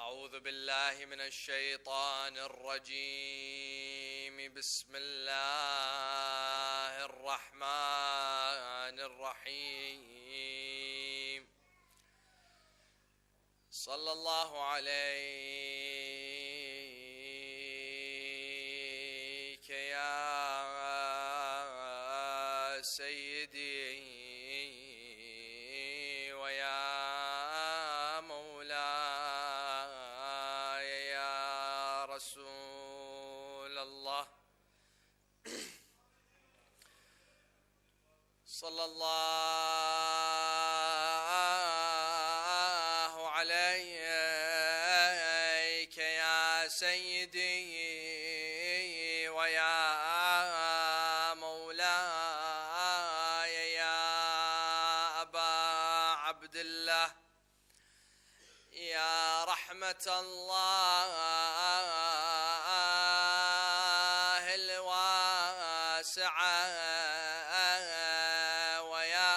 أعوذ بالله من الشيطان الرجيم. بسم الله الرحمن الرحيم. صلى الله عليك يا سيدي ويا مولاي يا رسول الله. صلى الله عليك يا سيدي ويا مولاي يا أبا عبد الله يا رحمة الله الواسعة ويا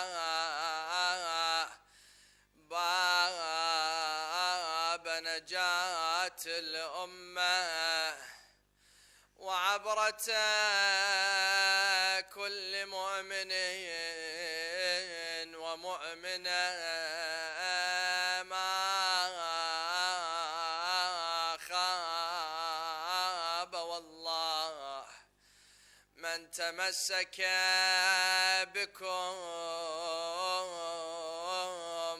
باب نجاة الأمة وعبرة كل مؤمن ومؤمنة ما خاب والله من تمسك بكم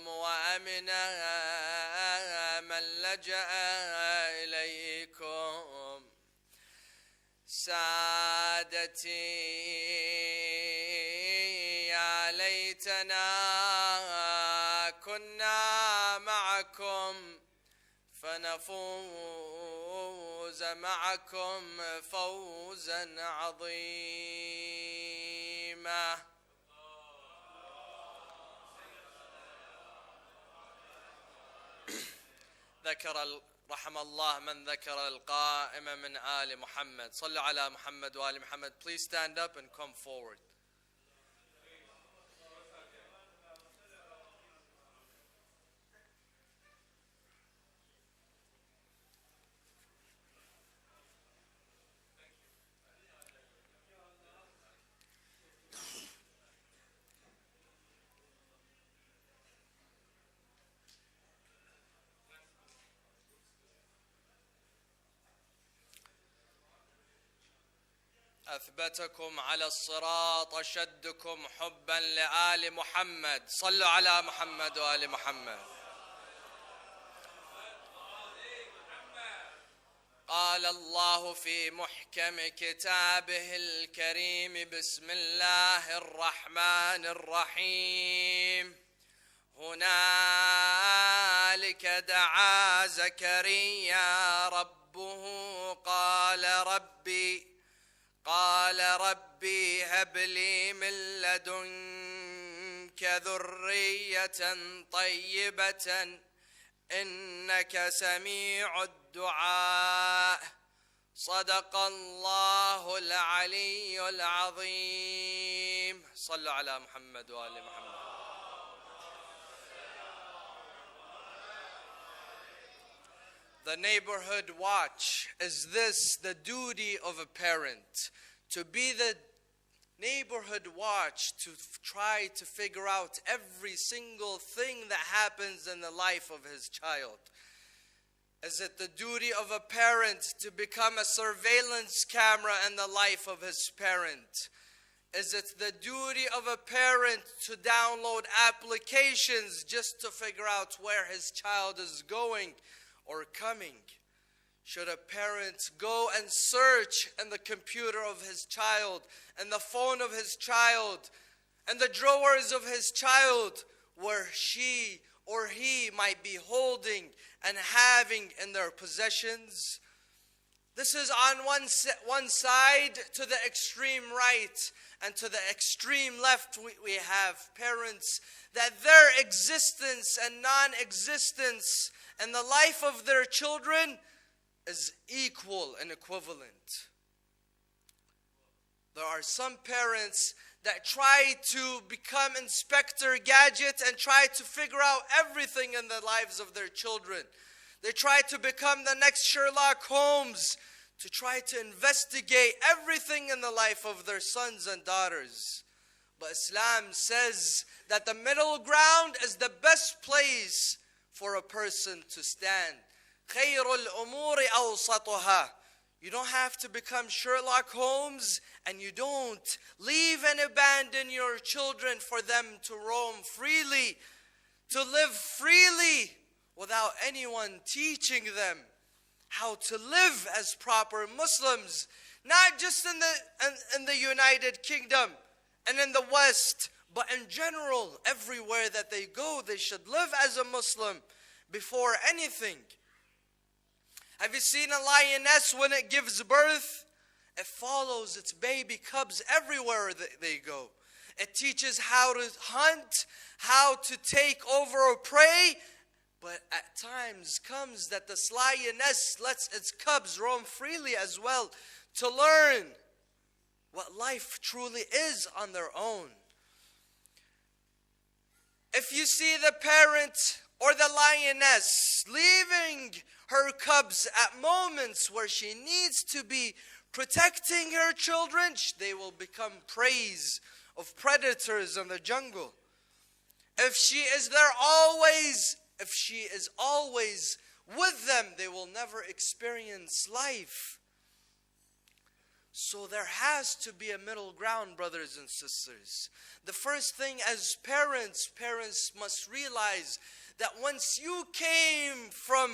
وأمن من لجأ إليكم. سادتي يا ليتنا كنا معكم فنفوز معكم فوزا عظيما. رحم الله من ذكر القائم من آل محمد. صلوا على محمد وآل محمد. Please stand up and come forward. أثبتكم على الصراط أشدكم حبا لآل محمد. صلوا على محمد وآل محمد. قال الله في محكم كتابه الكريم: بسم الله الرحمن الرحيم. هنالك دعا زكريا ربه قال ربي هب لي من لدنك ذرية طيبة إنك سميع الدعاء. صدق الله العلي العظيم. صلوا على محمد وآل محمد. The neighborhood watch. Is this the duty of a parent? To be the neighborhood watch, to try to figure out every single thing that happens in the life of his child? Is it the duty of a parent to become a surveillance camera in the life of his parent? Is it the duty of a parent to download applications just to figure out where his child is going or coming? Should a parent go and search in the computer of his child, and the phone of his child, and the drawers of his child, where she or he might be holding and having in their possessions? This is on one side to the extreme right, and to the extreme left we have parents that their existence and non-existence and the life of their children is equal and equivalent. There are some parents that try to become Inspector Gadget and try to figure out everything in the lives of their children. They try to become the next Sherlock Holmes, to try to investigate everything in the life of their sons and daughters. But Islam says that the middle ground is the best place for a person to stand. خَيْرُ الْأُمُورِ أَوْسَطُهَا. You don't have to become Sherlock Holmes, and you don't leave and abandon your children for them to roam freely, to live freely without anyone teaching them how to live as proper Muslims, not just in the United Kingdom and in the West, but in general, everywhere that they go, they should live as a Muslim before anything. Have you seen a lioness when it gives birth? It follows its baby cubs everywhere that they go. It teaches how to hunt, how to take over a prey. But at times comes that this lioness lets its cubs roam freely as well, to learn what life truly is on their own. If you see the parent or the lioness leaving her cubs at moments where she needs to be protecting her children, they will become prey of predators in the jungle. If she is always with them, they will never experience life. So there has to be a middle ground, brothers and sisters. The first thing as parents must realize that once you came from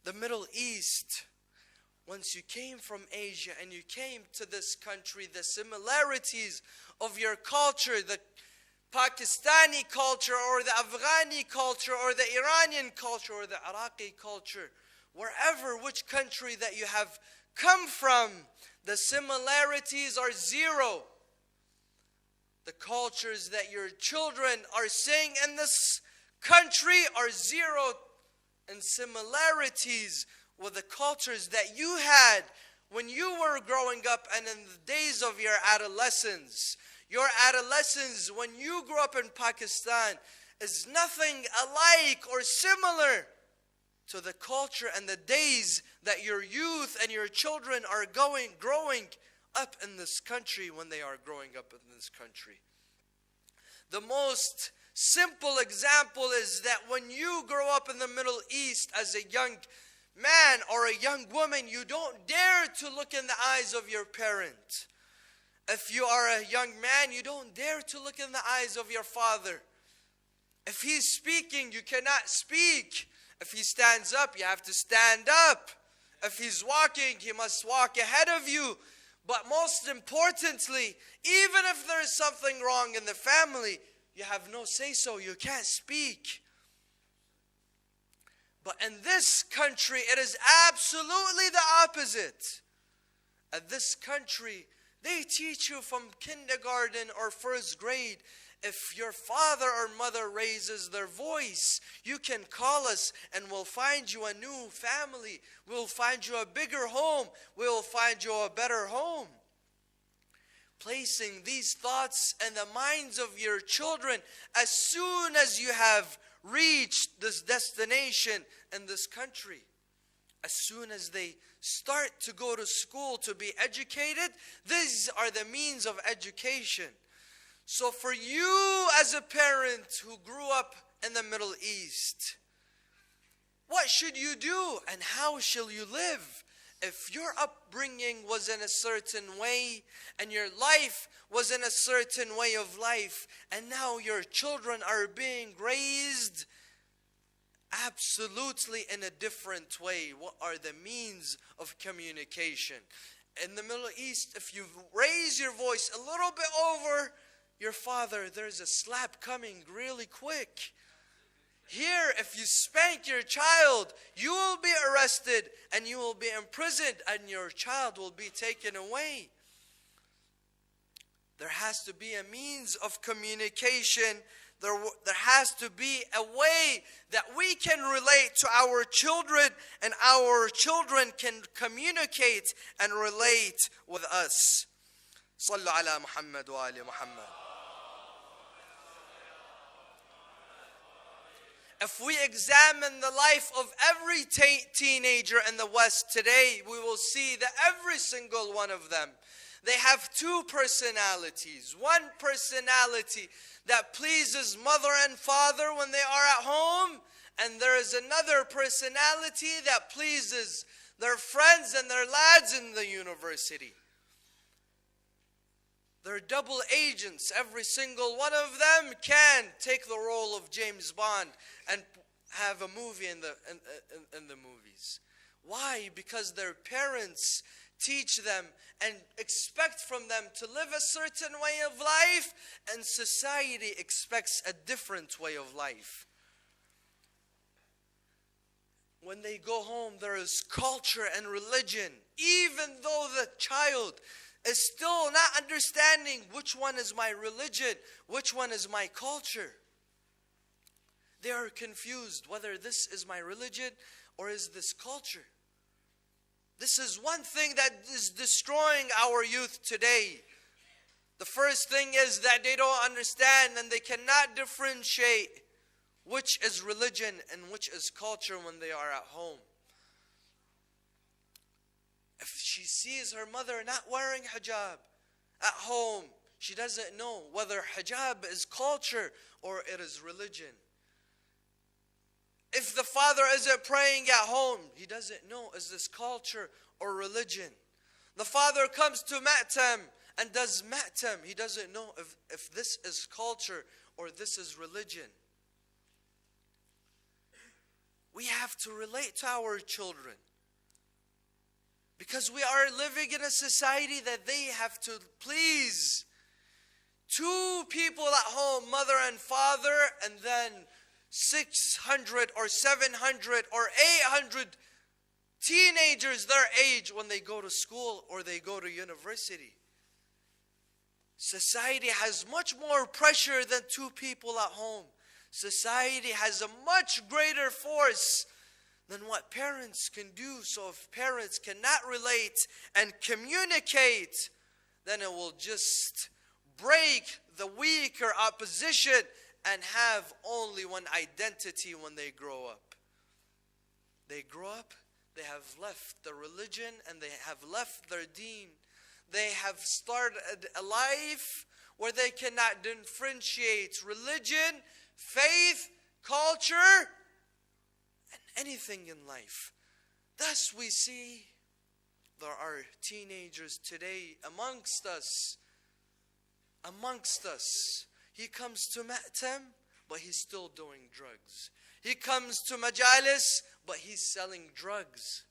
the Middle East, once you came from Asia and you came to this country, the similarities of your culture, the Pakistani culture or the Afghani culture or the Iranian culture or the Iraqi culture, which country that you have come from, the similarities are zero. The cultures that your children are seeing in this country are zero in similarities with the cultures that you had when you were growing up and in the days of your adolescence. Your adolescence when you grew up in Pakistan is nothing alike or similar to the culture and the days that your youth and your children are growing up in this country when they are growing up in this country. The most simple example is that when you grow up in the Middle East as a young man or a young woman, you don't dare to look in the eyes of your parent. If you are a young man, you don't dare to look in the eyes of your father. If he's speaking, you cannot speak. If he stands up, you have to stand up. If he's walking, he must walk ahead of you. But most importantly, even if there is something wrong in the family, you have no say-so. You can't speak. But in this country, it is absolutely the opposite. In this country, they teach you from kindergarten or first grade, if your father or mother raises their voice, you can call us and we'll find you a new family. We'll find you a bigger home. We'll find you a better home. Placing these thoughts in the minds of your children as soon as you have reached this destination in this country. As soon as they start to go to school to be educated, these are the means of education. So for you as a parent who grew up in the Middle East, what should you do and how shall you live? If your upbringing was in a certain way and your life was in a certain way of life, and now your children are being raised absolutely in a different way, what are the means of communication? In the Middle East, if you raise your voice a little bit over your father, there's a slap coming really quick. Here, if you spank your child, you will be arrested and you will be imprisoned and your child will be taken away. There has to be a means of communication. There has to be a way that we can relate to our children and our children can communicate and relate with us. Sallu ala Muhammad wa ali Muhammad. If we examine the life of every teenager in the West today, we will see that every single one of them, they have two personalities. One personality that pleases mother and father when they are at home, and there is another personality that pleases their friends and their lads in the university. They're double agents. Every single one of them can take the role of James Bond and have a movie in the movies. Why? Because their parents teach them and expect from them to live a certain way of life, and society expects a different way of life. When they go home, there is culture and religion, even though the child is still not understanding which one is my religion, which one is my culture. They are confused whether this is my religion or is this culture. This is one thing that is destroying our youth today. The first thing is that they don't understand and they cannot differentiate which is religion and which is culture when they are at home. If she sees her mother not wearing hijab at home, she doesn't know whether hijab is culture or it is religion. If the father isn't praying at home, he doesn't know, is this culture or religion? The father comes to Ma'tam and does Ma'tam. He doesn't know if this is culture or this is religion. We have to relate to our children, because we are living in a society that they have to please two people at home, mother and father, and then 600 or 700 or 800 teenagers their age when they go to school or they go to university. Society has much more pressure than two people at home. Society has a much greater force than what parents can do. So if parents cannot relate and communicate, then it will just break the weaker opposition and have only one identity when they grow up. They grow up, they have left the religion and they have left their deen. They have started a life where they cannot differentiate religion, faith, culture, and anything in life. Thus we see there are teenagers today amongst us. He comes to Ma'tam, but he's still doing drugs. He comes to Majalis, but he's selling drugs.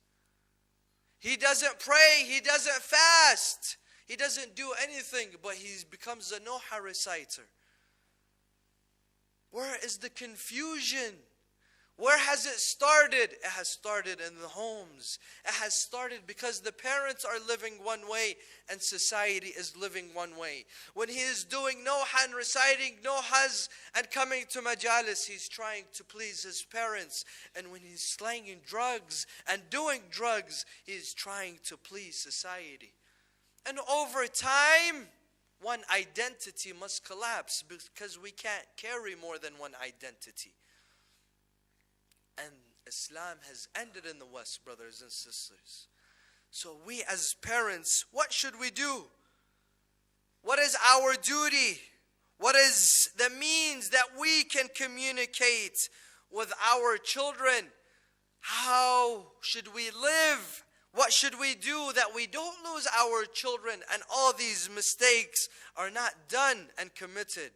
He doesn't pray, he doesn't fast, he doesn't do anything, but he becomes a Noha reciter. Where is the confusion? Where has it started? It has started in the homes. It has started because the parents are living one way and society is living one way. When he is doing Noha and reciting Nohas and coming to Majalis, he's trying to please his parents. And when he's slanging drugs and doing drugs, he's trying to please society. And over time, one identity must collapse because we can't carry more than one identity. And Islam has ended in the West, brothers and sisters. So we as parents, what should we do? What is our duty? What is the means that we can communicate with our children? How should we live? What should we do that we don't lose our children and all these mistakes are not done and committed?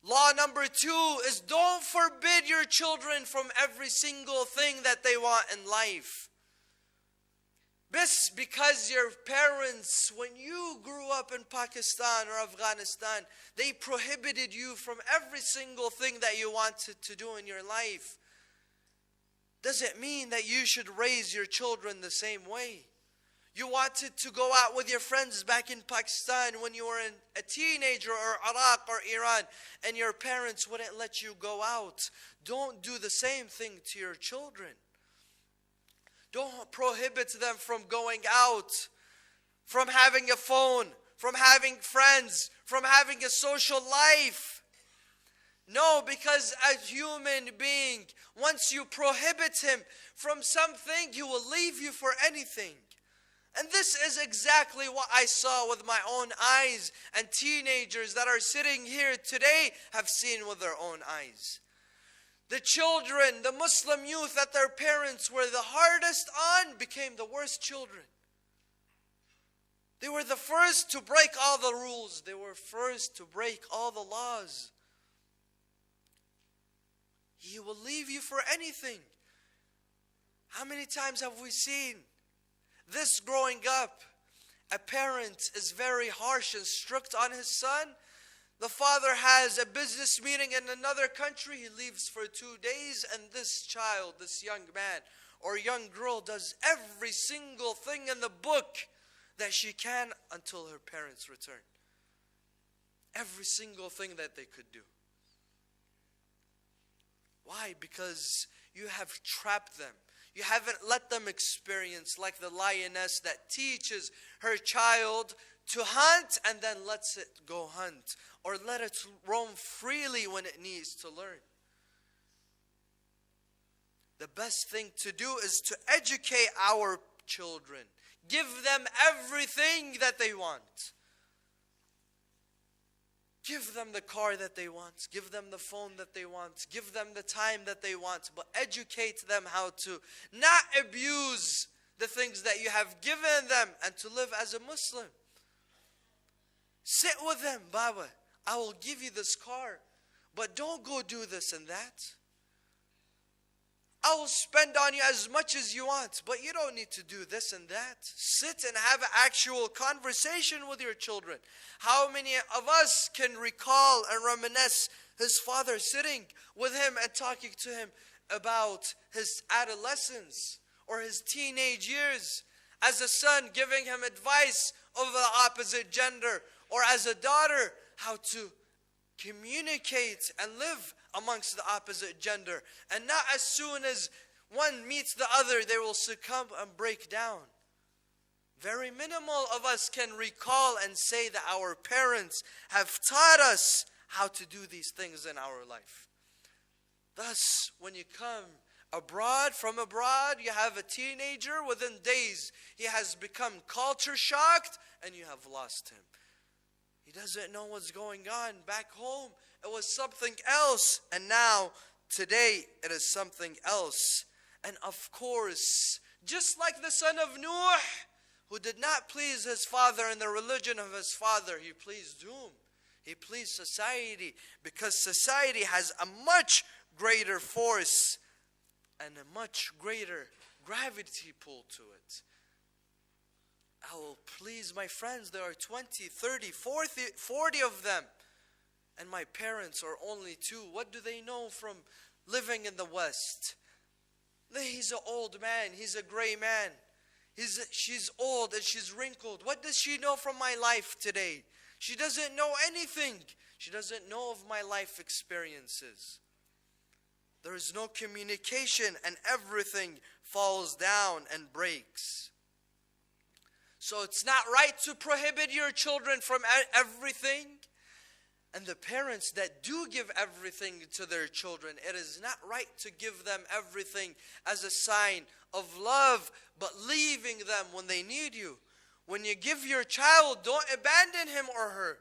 Law number 2 is don't forbid your children from every single thing that they want in life. This because your parents, when you grew up in Pakistan or Afghanistan, they prohibited you from every single thing that you wanted to do in your life. Does it mean that you should raise your children the same way? You wanted to go out with your friends back in Pakistan when you were a teenager, or Iraq or Iran, and your parents wouldn't let you go out. Don't do the same thing to your children. Don't prohibit them from going out, from having a phone, from having friends, from having a social life. No, because a human being, once you prohibit him from something, he will leave you for anything. And this is exactly what I saw with my own eyes, and teenagers that are sitting here today have seen with their own eyes. The children, the Muslim youth that their parents were the hardest on became the worst children. They were the first to break all the rules. They were first to break all the laws. He will leave you for anything. How many times have we seen this growing up? A parent is very harsh and strict on his son. The father has a business meeting in another country. He leaves for 2 days, and this child, this young man or young girl, does every single thing in the book that she can until her parents return. Every single thing that they could do. Why? Because you have trapped them. You haven't let them experience, like the lioness that teaches her child to hunt and then lets it go hunt, or let it roam freely when it needs to learn. The best thing to do is to educate our children. Give them everything that they want. Give them the car that they want. Give them the phone that they want. Give them the time that they want. But educate them how to not abuse the things that you have given them and to live as a Muslim. Sit with them. Baba, I will give you this car, but don't go do this and that. I will spend on you as much as you want, but you don't need to do this and that. Sit and have an actual conversation with your children. How many of us can recall and reminisce his father sitting with him and talking to him about his adolescence or his teenage years? As a son, giving him advice of the opposite gender, or as a daughter, how to communicate and live amongst the opposite gender. And not as soon as one meets the other, they will succumb and break down. Very minimal of us can recall and say that our parents have taught us how to do these things in our life. Thus, when you come from abroad, you have a teenager, within days, he has become culture shocked and you have lost him. He doesn't know what's going on. Back home, it was something else. And now, today, it is something else. And of course, just like the son of Nuh, who did not please his father and the religion of his father, he pleased whom? He pleased society, because society has a much greater force and a much greater gravity pull to it. I will please my friends. There are 20, 30, 40 of them. And my parents are only 2. What do they know from living in the West? He's an old man. He's a gray man. She's old and she's wrinkled. What does she know from my life today? She doesn't know anything. She doesn't know of my life experiences. There is no communication and everything falls down and breaks. So it's not right to prohibit your children from everything. And the parents that do give everything to their children, it is not right to give them everything as a sign of love, but leaving them when they need you. When you give your child, don't abandon him or her.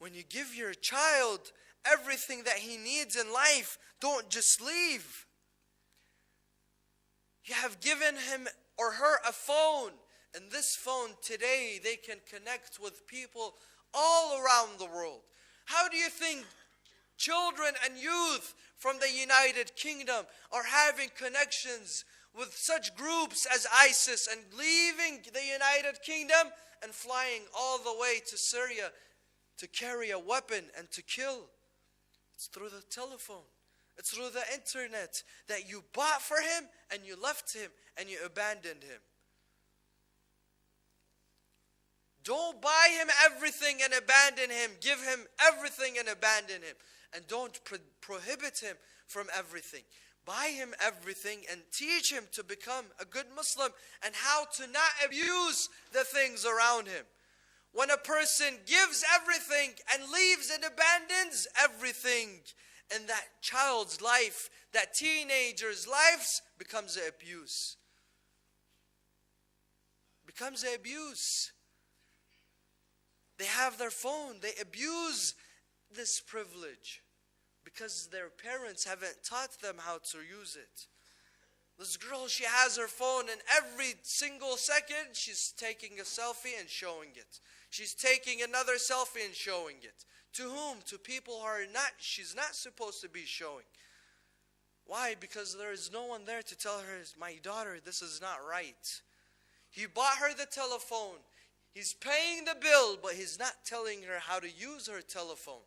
When you give your child everything that he needs in life, don't just leave. You have given him or her a phone. And this phone today, they can connect with people all around the world. How do you think children and youth from the United Kingdom are having connections with such groups as ISIS and leaving the United Kingdom and flying all the way to Syria to carry a weapon and to kill? It's through the telephone. It's through the internet that you bought for him and you left him and you abandoned him. Don't buy him everything and abandon him. Give him everything and abandon him. And don't prohibit him from everything. Buy him everything and teach him to become a good Muslim and how to not abuse the things around him. When a person gives everything and leaves and abandons everything, and that child's life, that teenager's life becomes an abuse. Becomes an abuse. They have their phone. They abuse this privilege because their parents haven't taught them how to use it. This girl, she has her phone, and every single second she's taking a selfie and showing it. She's taking another selfie and showing it. To whom? To people who are not, she's not supposed to be showing. Why? Because there is no one there to tell her, my daughter, this is not right. He bought her the telephone. He's paying the bill, but he's not telling her how to use her telephone.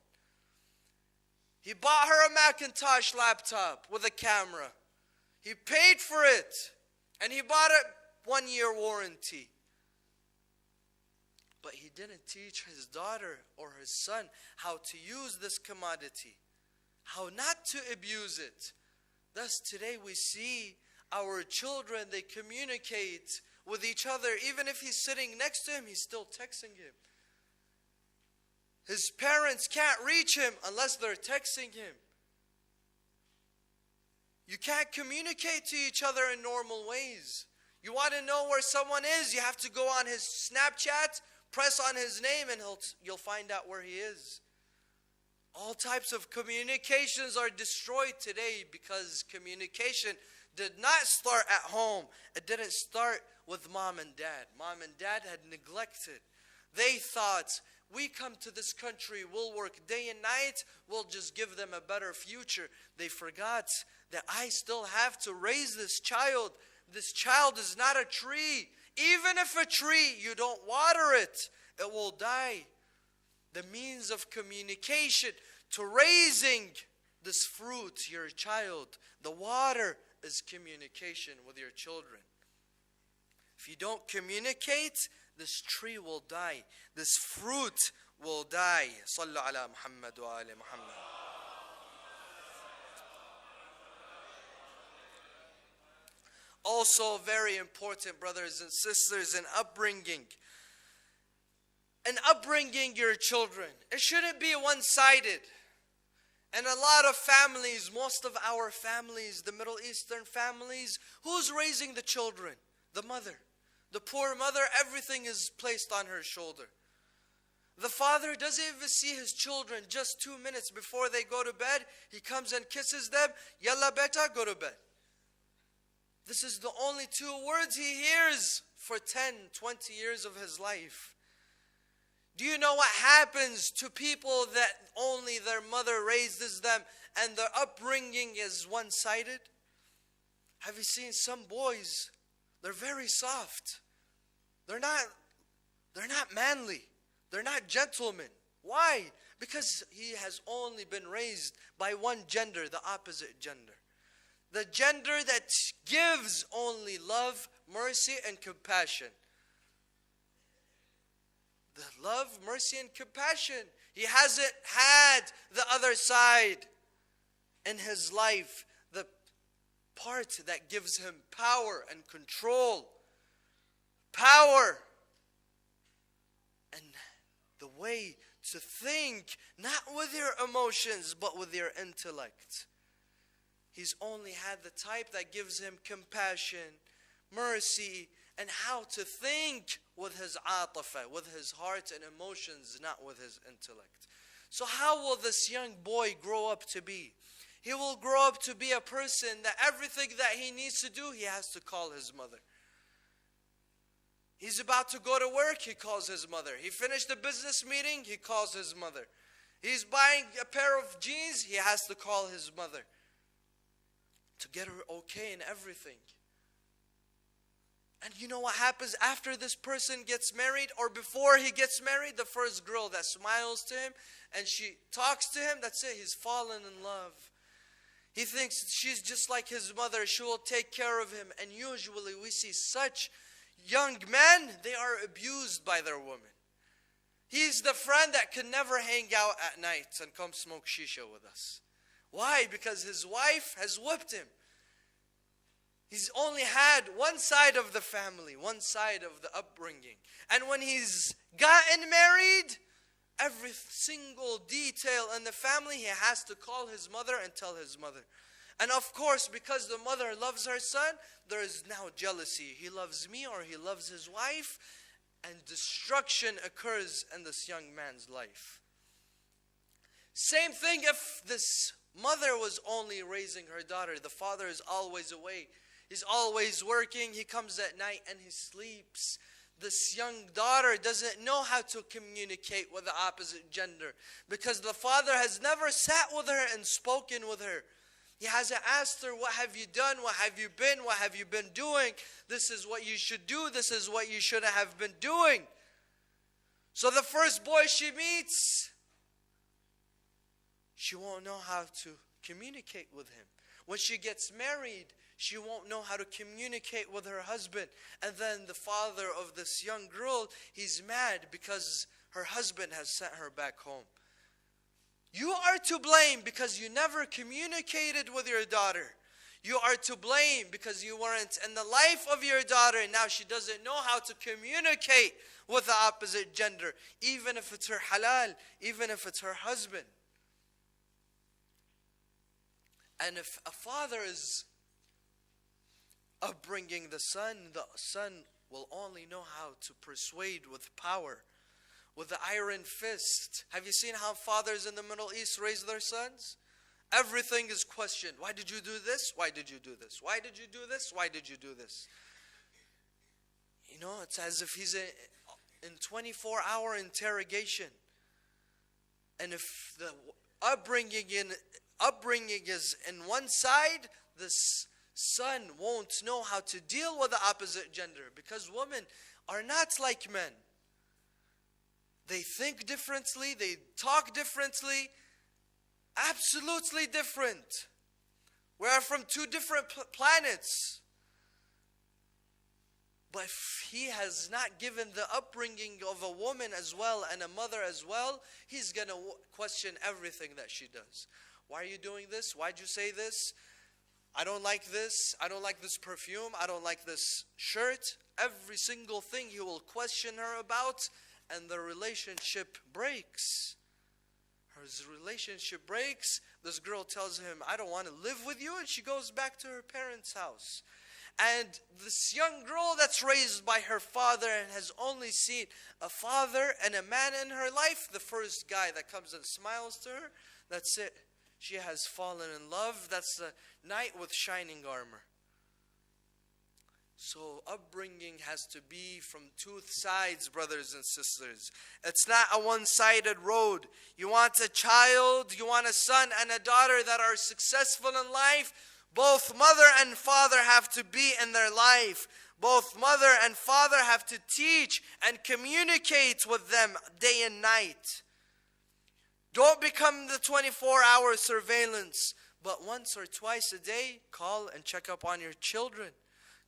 He bought her a Macintosh laptop with a camera. He paid for it, and he bought a 1-year warranty. But he didn't teach his daughter or his son how to use this commodity, how not to abuse it. Thus today we see our children, they communicate with each other. Even if he's sitting next to him, he's still texting him. His parents can't reach him unless they're texting him. You can't communicate to each other in normal ways. You want to know where someone is, you have to go on his Snapchat, press on his name, and you'll find out where he is. All types of communications are destroyed today because communication did not start at home. It didn't start with mom and dad. Mom and dad had neglected. They thought, we come to this country, we'll work day and night, we'll just give them a better future. They forgot that I still have to raise this child. This child is not a tree. Even if a tree, you don't water it, it will die. The means of communication to raising this fruit, your child, the water is communication with your children. If you don't communicate, this tree will die. This fruit will die. Sallu ala Muhammad wa ali Muhammad. Also very important, brothers and sisters, in upbringing. In upbringing your children, it shouldn't be one-sided. And a lot of families, most of our families, the Middle Eastern families, who's raising the children? The mother. The poor mother, everything is placed on her shoulder. The father doesn't even see his children just 2 minutes before they go to bed. He comes and kisses them. Yalla beta, go to bed. This is the only 2 words he hears for 10, 20 years of his life. Do you know what happens to people that only their mother raises them and their upbringing is one-sided? Have you seen some boys? They're very soft. They're not manly. They're not gentlemen. Why? Because he has only been raised by one gender, the opposite gender. The gender that gives only love, mercy, and compassion. The love, mercy, and compassion. He hasn't had the other side in his life. The part that gives him power and control. Power. And the way to think, not with your emotions, but with your intellect. He's only had the type that gives him compassion, mercy, and how to think with his atafa, with his heart and emotions, not with his intellect. So how will this young boy grow up to be? He will grow up to be a person that everything that he needs to do, he has to call his mother. He's about to go to work, he calls his mother. He finished the business meeting, he calls his mother. He's buying a pair of jeans, he has to call his mother to get her okay in everything. And you know what happens after this person gets married, or before he gets married? The first girl that smiles to him and she talks to him, that's it, he's fallen in love. He thinks she's just like his mother, she will take care of him. And usually we see such young men, they are abused by their women. He's the friend that can never hang out at night and come smoke shisha with us. Why? Because his wife has whipped him. He's only had one side of the family, one side of the upbringing. And when he's gotten married, every single detail in the family, he has to call his mother and tell his mother. And of course, because the mother loves her son, there is now jealousy. He loves me or he loves his wife. And destruction occurs in this young man's life. Same thing if this mother was only raising her daughter. The father is always away. He's always working. He comes at night and he sleeps. This young daughter doesn't know how to communicate with the opposite gender because the father has never sat with her and spoken with her. He hasn't asked her, what have you done? What have you been? What have you been doing? This is what you should do. This is what you should have been doing. So the first boy she meets, she won't know how to communicate with him. When she gets married, she won't know how to communicate with her husband. And then the father of this young girl, he's mad because her husband has sent her back home. You are to blame because you never communicated with your daughter. You are to blame because you weren't in the life of your daughter and now she doesn't know how to communicate with the opposite gender, even if it's her halal, even if it's her husband. And if a father is upbringing the son will only know how to persuade with power, with the iron fist. Have you seen how fathers in the Middle East raise their sons? Everything is questioned. Why did you do this? Why did you do this? Why did you do this? Why did you do this? You know, it's as if he's in 24-hour interrogation. And if the upbringing is in one side, this son won't know how to deal with the opposite gender because women are not like men. They think differently, they talk differently, absolutely different. We are from two different planets. But if he has not given the upbringing of a woman as well and a mother as well, he's going to question everything that she does. Why are you doing this? Why'd you say this? I don't like this. I don't like this perfume. I don't like this shirt. Every single thing he will question her about, and the relationship breaks. His relationship breaks. This girl tells him, I don't want to live with you, and she goes back to her parents' house. And this young girl that's raised by her father and has only seen a father and a man in her life, the first guy that comes and smiles to her, that's it. She has fallen in love. That's the knight with shining armor. So upbringing has to be from two sides, brothers and sisters. It's not a one-sided road. You want a child, you want a son and a daughter that are successful in life. Both mother and father have to be in their life. Both mother and father have to teach and communicate with them day and night. Don't become the 24-hour surveillance, but once or twice a day, call and check up on your children.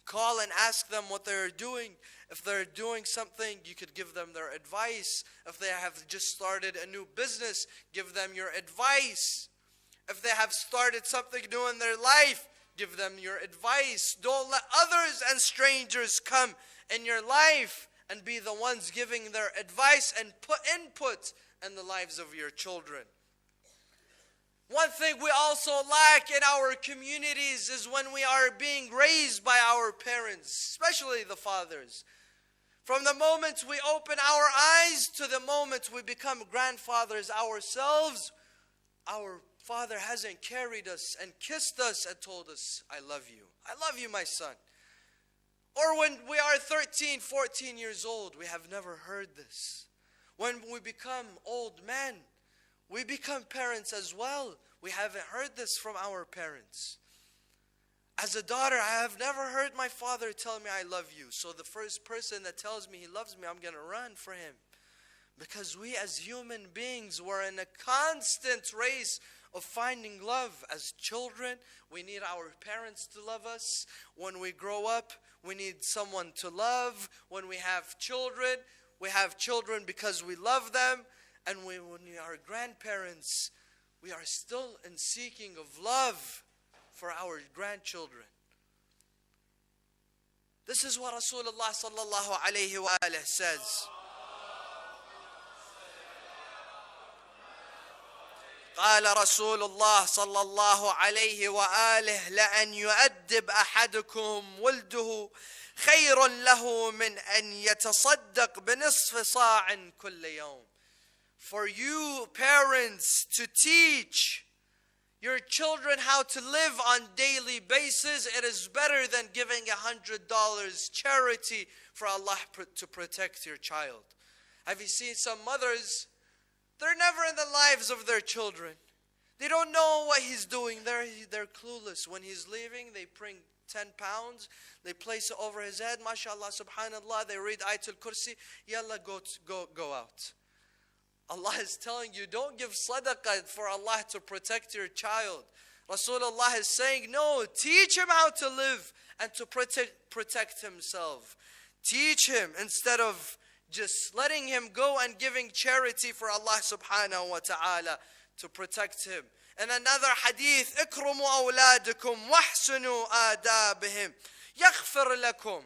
Call and ask them what they're doing. If they're doing something, you could give them their advice. If they have just started a new business, give them your advice. If they have started something new in their life, give them your advice. Don't let others and strangers come in your life and be the ones giving their advice and put input in the lives of your children. One thing we also lack in our communities is when we are being raised by our parents, especially the fathers. From the moment we open our eyes to the moment we become grandfathers ourselves, our father hasn't carried us and kissed us and told us, I love you. I love you, my son. Or when we are 13, 14 years old, we have never heard this. When we become old men, we become parents as well. We haven't heard this from our parents. As a daughter, I have never heard my father tell me I love you. So the first person that tells me he loves me, I'm going to run for him. Because we as human beings were in a constant race of finding love. As children, we need our parents to love us. When we grow up, we need someone to love. When we have children because we love them. And when we are grandparents, we are still in seeking of love for our grandchildren. This is what Rasulullah sallallahu alayhi wa alihi says. قال رسول الله صلى الله عليه وآله لأن يؤدب أحدكم ولده خير له من أن يتصدق بنصف صاع كل يوم. For you parents to teach your children how to live on daily basis, it is better than giving $100 charity for Allah to protect your child. Have you seen some mothers? They're never in the lives of their children. They don't know what he's doing. They're clueless. When he's leaving, they bring 10 pounds. They place it over his head. MashaAllah, subhanallah. They read Ayatul Kursi. Yalla, go out. Allah is telling you, don't give sadaqah for Allah to protect your child. Rasulullah is saying, no, teach him how to live and to protect himself. Teach him instead of just letting him go and giving charity for Allah subhanahu wa ta'ala to protect him. And another hadith, اكرموا أولادكم واحسنوا آدابهم يغفر لكم.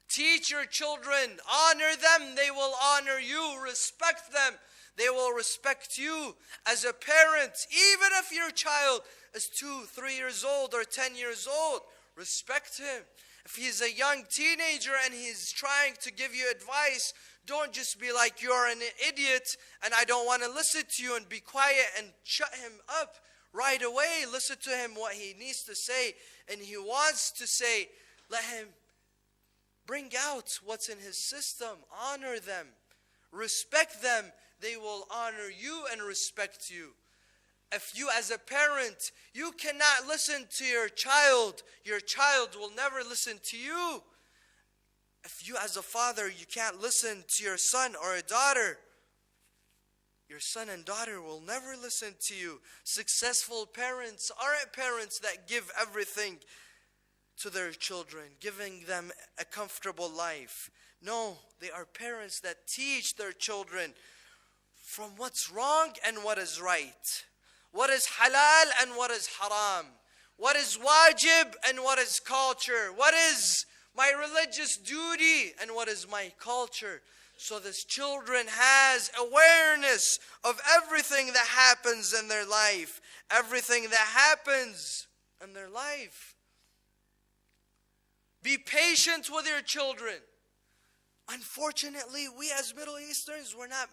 Teach your children, honor them, they will honor you. Respect them, they will respect you. As a parent, even if your child is 2, 3 years old or 10 years old, respect him. If he's a young teenager and he's trying to give you advice, don't just be like, you're an idiot and I don't want to listen to you, and be quiet and shut him up right away. Listen to him what he needs to say and he wants to say. Let him bring out what's in his system. Honor them. Respect them. They will honor you and respect you. If you as a parent, you cannot listen to your child will never listen to you. If you as a father, you can't listen to your son or a daughter, your son and daughter will never listen to you. Successful parents aren't parents that give everything to their children, giving them a comfortable life. No, they are parents that teach their children from what's wrong and what is right. What is halal and what is haram. What is wajib and what is culture. What is my religious duty and what is my culture. So this children has awareness of everything that happens in their life. Everything that happens in their life. Be patient with your children. Unfortunately, we as Middle Easterns, we're not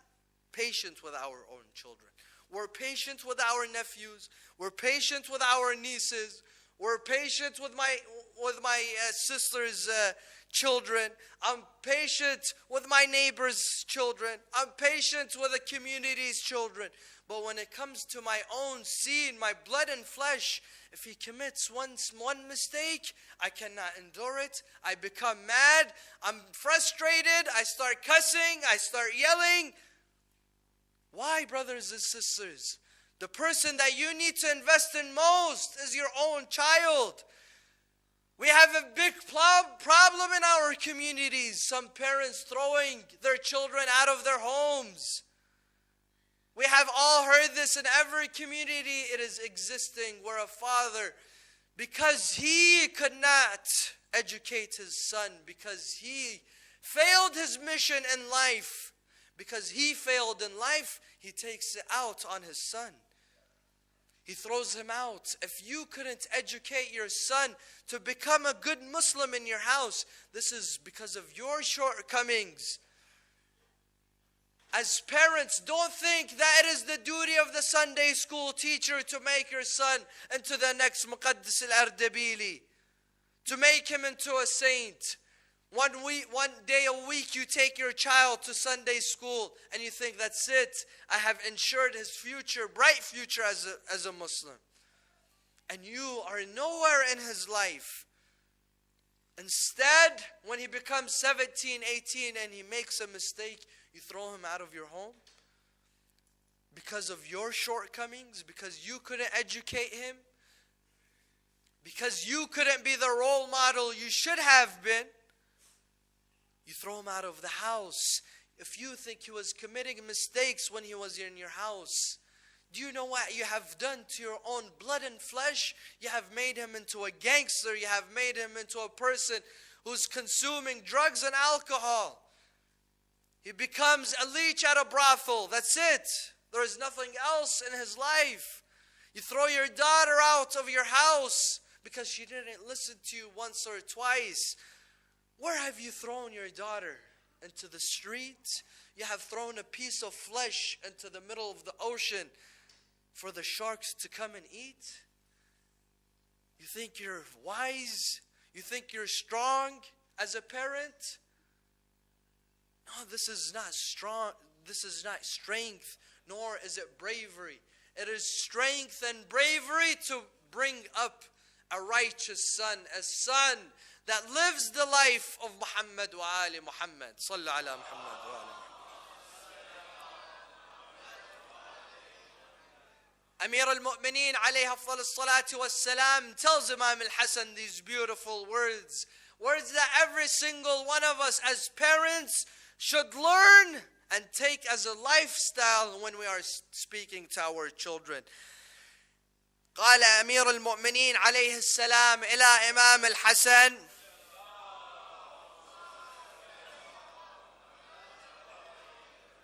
patient with our own children. We're patient with our nephews. We're patient with our nieces. We're patient with my sister's children. I'm patient with my neighbor's children. I'm patient with the community's children. But when it comes to my own seed, my blood and flesh, if he commits one mistake, I cannot endure it. I become mad. I'm frustrated. I start cussing. I start yelling. Why, brothers and sisters? The person that you need to invest in most is your own child. We have a big problem in our communities. Some parents throwing their children out of their homes. We have all heard this in every community. It is existing where a father, because he could not educate his son, because he failed his mission in life, because he failed in life, he takes it out on his son. He throws him out. If you couldn't educate your son to become a good Muslim in your house, this is because of your shortcomings. As parents, don't think that it is the duty of the Sunday school teacher to make your son into the next Muqaddis al-Ardabili, to make him into a saint. One day a week you take your child to Sunday school and you think that's it. I have ensured his future, bright future as a Muslim. And you are nowhere in his life. Instead, when he becomes 17, 18 and he makes a mistake, you throw him out of your home because of your shortcomings, because you couldn't educate him, because you couldn't be the role model you should have been. You throw him out of the house. If you think he was committing mistakes when he was in your house, Do you know what you have done to your own blood and flesh? You have made him into a gangster. You have made him into a person who's consuming drugs and alcohol. He becomes a leech at a brothel. That's it. There is nothing else in his life. You throw your daughter out of your house because she didn't listen to you once or twice. Where have you thrown your daughter? Into the street? You have thrown a piece of flesh into the middle of the ocean for the sharks to come and eat? You think you're wise? You think you're strong as a parent? No, this is not strong. This is not strength, nor is it bravery. It is strength and bravery to bring up a righteous son, a son that lives the life of Muhammad wa Ali Muhammad. Sallu ala Muhammad wa ali Muhammad. Amir al-Mu'mineen alayhi afdal as-salatu was-salam tells Imam al-Hasan these beautiful words. Words that every single one of us as parents should learn and take as a lifestyle when we are speaking to our children. قال أمير المؤمنين عليه السلام إلى إمام الحسن: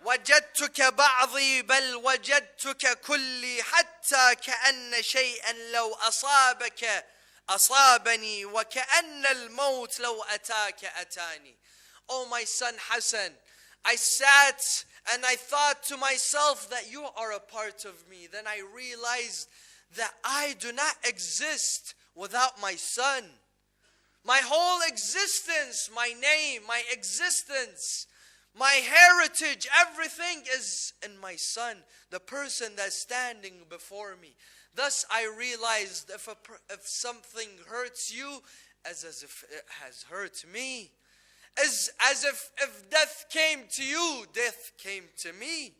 وجدتك بعضي بل وجدتك كلي حتى كأن شيئا لو أصابك أصابني وكأن الموت لو أتاك أتاني. Oh my son Hassan, I sat and I thought to myself that you are a part of me. Then I realized that I do not exist without my son. My whole existence, my name, my existence, my heritage, everything is in my son, the person that's standing before me. Thus I realized if something hurts you, as if it has hurt me. As if death came to you, death came to me.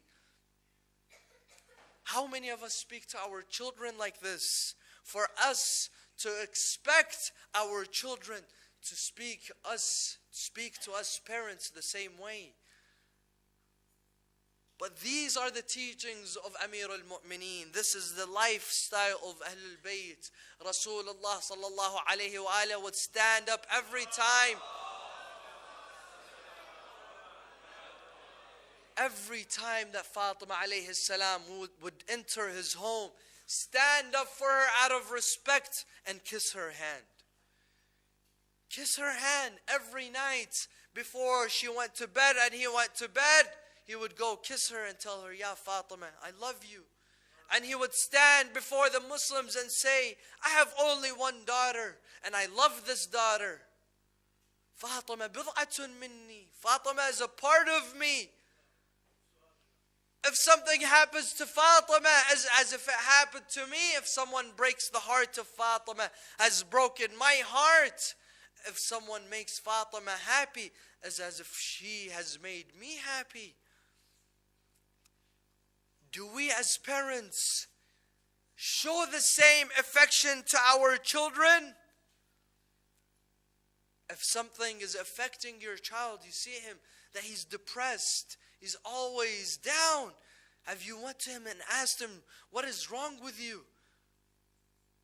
How many of us speak to our children like this? For us to expect our children to speak to us parents the same way. But these are the teachings of Amir al-Mu'mineen. This is the lifestyle of Ahlul Bayt. Rasulullah sallallahu alayhi wa alayhi would stand up every time. Every time that Fatima alayhi salam would enter his home, stand up for her out of respect and kiss her hand. Kiss her hand every night before she went to bed and he went to bed. He would go kiss her and tell her, Ya Fatima, I love you. And he would stand before the Muslims and say, I have only one daughter and I love this daughter. Fatima bid'atun minni. Fatima is a part of me. If something happens to Fatima, as if it happened to me, if someone breaks the heart of Fatima, has broken my heart. If someone makes Fatima happy, as if she has made me happy. Do we as parents show the same affection to our children? If something is affecting your child, you see him, that he's depressed, he's always down. Have you went to him and asked him, what is wrong with you?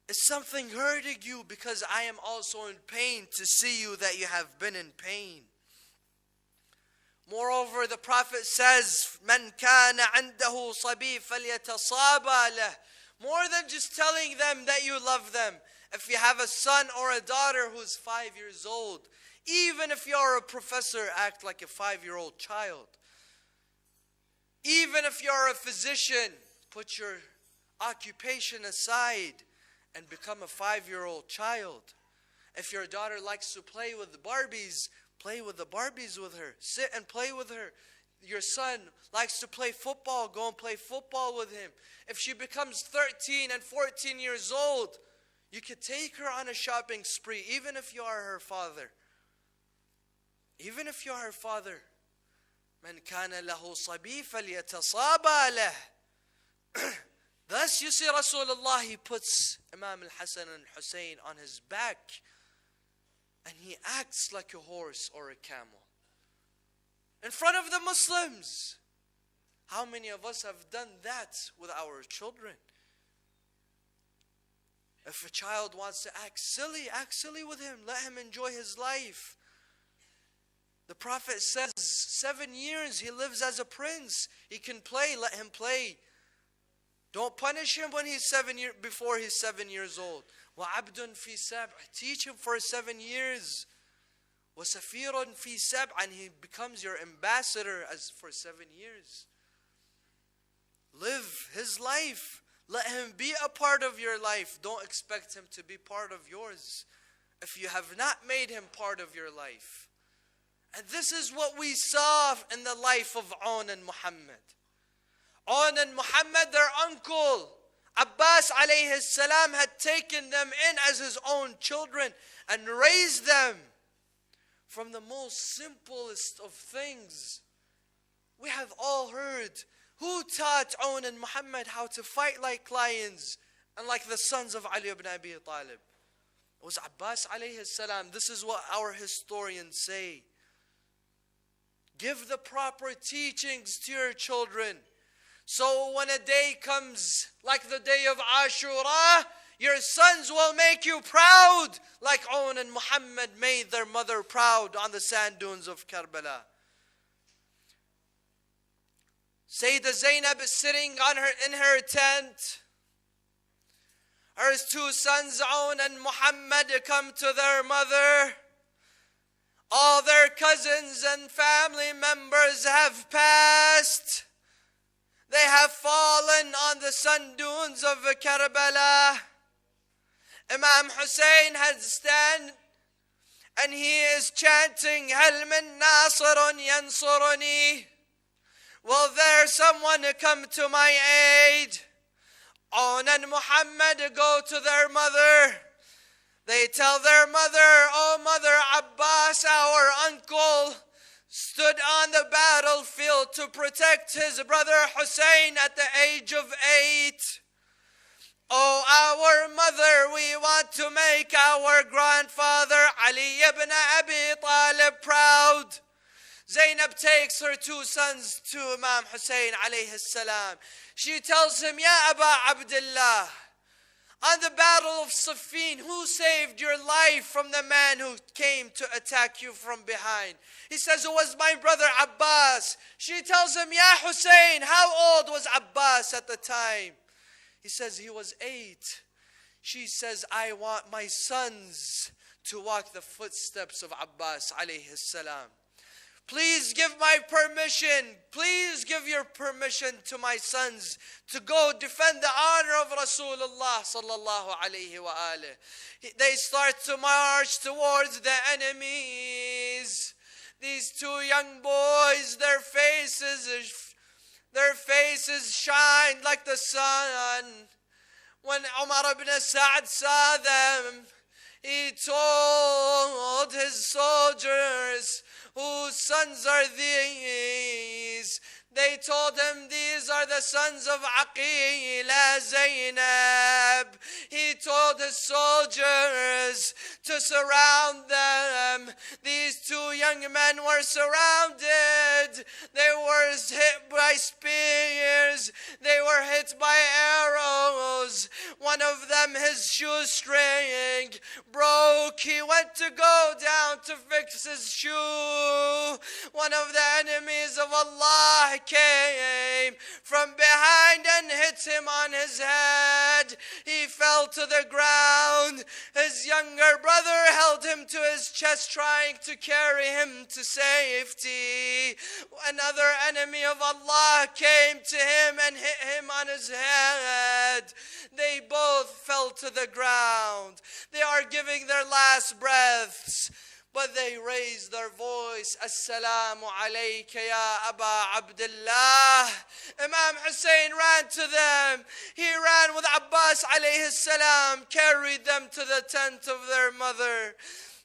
Is something hurting you? Because I am also in pain to see you that you have been in pain. Moreover, the Prophet says, مَنْ كَانَ عِنْدَهُ صَبِي فَلْيَتَصَابَ لَهُ. More than just telling them that you love them. If you have a son or a daughter who's 5 years old, even if you're a professor, act like a 5-year-old child. Even if you're a physician, put your occupation aside and become a 5-year-old child. If your daughter likes to play with the Barbies, play with the Barbies with her. Sit and play with her. Your son likes to play football, go and play football with him. If she becomes 13 and 14 years old, you could take her on a shopping spree, even if you are her father. Even if you are her father. مَنْ كَانَ لَهُ صَبِي فَلْيَتَصَابَ لَهُ. Thus you see Rasulullah, he puts Imam al-Hasan and Hussein on his back and he acts like a horse or a camel in front of the Muslims. How many of us have done that with our children? If a child wants to act silly with him. Let him enjoy his life. The Prophet says 7 years he lives as a prince. He can play, let him play. Don't punish him when he's before he's 7 years old. وَعَبْدٌ فِي سَبْعٍ. Teach him for 7 years. وَسَفِيرٌ فِي سَبْعٍ. And he becomes your ambassador for 7 years. Live his life. Let him be a part of your life. Don't expect him to be part of yours if you have not made him part of your life. And this is what we saw in the life of On and Muhammad. On and Muhammad, their uncle, Abbas alayhi salam, had taken them in as his own children and raised them from the most simplest of things. We have all heard, who taught On and Muhammad how to fight like lions and like the sons of Ali ibn Abi Talib? It was Abbas alayhi salam. This is what our historians say. Give the proper teachings to your children. So when a day comes like the day of Ashura, your sons will make you proud like On and Muhammad made their mother proud on the sand dunes of Karbala. Sayyidah Zainab is sitting in her tent. Her two sons, On and Muhammad, come to their mother. All their cousins and family members have passed. They have fallen on the sand dunes of Karbala. Imam Hussein had stand and he is chanting, Hal min nasirun yansuruni. Will there someone come to my aid? On and Muhammad go to their mother. They tell their mother, oh mother, Abbas, our uncle, stood on the battlefield to protect his brother Hussein at the age of 8. Oh, our mother, we want to make our grandfather Ali ibn Abi Talib proud. Zainab takes her two sons to Imam Hussein alayhi salam. She tells him, Ya Aba Abdullah, on the battle of Siffin, who saved your life from the man who came to attack you from behind? He says, it was my brother Abbas. She tells him, Ya Hussein, how old was Abbas at the time? He says, he was 8. She says, I want my sons to walk the footsteps of Abbas alayhi salam. Please give my permission. Please give your permission to my sons to go defend the honor of Rasulullah sallallahu alayhi wa alih. They start to march towards the enemies. These two young boys, their faces shined like the sun. When Umar ibn Sa'd saw them, he told his soldiers, whose sons are these? They told him, these are the sons of Aqila Zainab. He told his soldiers to surround them. These two young men were surrounded. They were hit by spears. They were hit by arrows. One of them, his shoestring broke. He went to go down to fix his shoe. One of the enemies of Allah came from behind and hit him on his head. He fell to the ground. His younger brother held him to his chest, trying to carry him to safety. Another enemy of Allah came to him and hit him on his head. They both fell to the ground. They are giving their last breaths, but they raised their voice, Assalamu alayka ya Aba Abdullah. Imam Hussein ran to them. He ran with Abbas alayhi salam, carried them to the tent of their mother.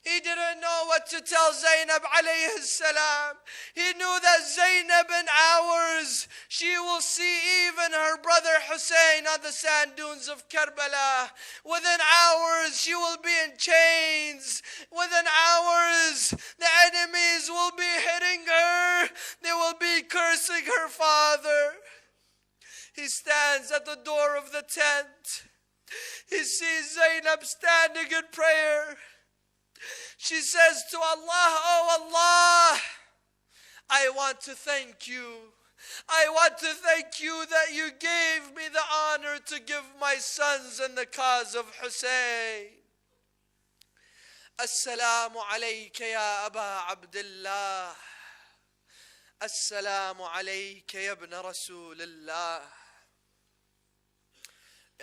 He didn't know what to tell Zainab alayhi salam. He knew that Zainab in hours, she will see even her brother Hussein on the sand dunes of Karbala. Within hours, she will be in chains. Within hours, the enemies will be hitting her. They will be cursing her father. He stands at the door of the tent. He sees Zainab standing in prayer. She says to Allah, "Oh Allah, I want to thank you. I want to thank you that you gave me the honor to give my sons in the cause of Hussein. Assalamu alayka ya Aba Abdullah. Assalamu alayka ya ibn Rasulullah.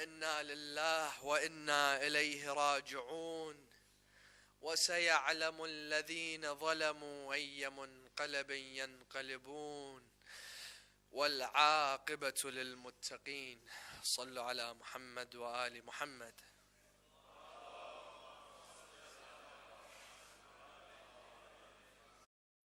Inna lillah wa inna ilayhi raji'un. وسيعلم الذين ظلموا أي منقلب ينقلبون والعاقبة للمتقين. صلوا على محمد وآل محمد.